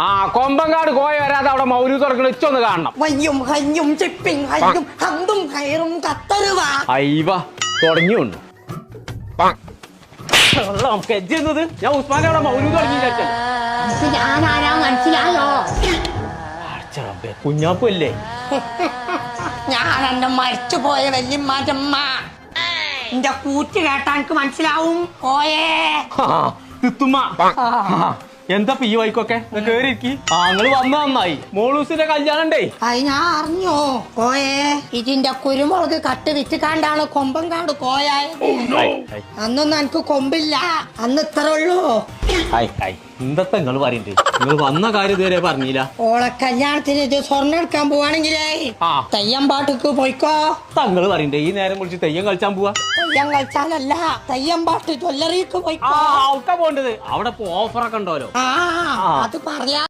ആ കൊമ്പങ്കാട് കോയ വരാതെ അവിടെ മൗലു തുറക്കണ ഇച്ചൊന്ന് കാണണം. വയ്യും ഹയ്യും ചിപ്പിങ് ഹയ്യും ഹന്തും ഹൈറും കത്തരുവാ. അയ്യവ തുടങ്ങിയുണ്ട്. ഞാൻ ഉസ്മാനെ അവിടെ മൗലു തുടങ്ങി ഞാനാരാ മനസ്സിലായോ? കുഞ്ഞാപ്പല്ലേ? ഞാൻ എന്റെ മരിച്ചുപോയ വല്യമ്മാറ്റമ്മ. എന്റെ കൂറ്റ് കേട്ടാ എനിക്ക് മനസ്സിലാവും. കോയേ എന്താ ഈ വൈക്കൊക്കെ കേറിയിരിക്കി? ആങ്ങള് വന്ന നന്നായി. മോളൂസിന്റെ കല്യാണം ഉണ്ടേ. അത് ഞാൻ അറിഞ്ഞോ കോയേ. ഇതിന്റെ കുരുമുളക് കട്ട് വിറ്റുകാണ്ടാണ് കൊമ്പങ്കാട് കോയായത്. അന്നൊന്നും എനിക്ക് കൊമ്പില്ല, അന്ന് ഇത്ര ഉള്ളൂ. എന്തത്തെ നിങ്ങൾ പറയണ്ടേ? നിങ്ങൾ വന്ന കാര്യം ഇതുവരെ പറഞ്ഞില്ല. ഓളെ കല്യാണത്തിന് ഇത് സ്വർണ്ണം എടുക്കാൻ പോവാണെങ്കിലേ തെയ്യം പാട്ടിക്ക് പോയിക്കോ. തങ്ങള് പറയണ്ടേ ഈ നേരം വിളിച്ച് തെയ്യം കളിച്ചാൻ പോവാ? തെയ്യം കളിച്ചാലല്ല, തെയ്യം പാട്ട് ജ്വല്ലറിക്ക് പോയിക്കോ. പോണ്ടത് അവിടെ ഓഫറൊക്കെ ഉണ്ടല്ലോ. അത് പറയാ.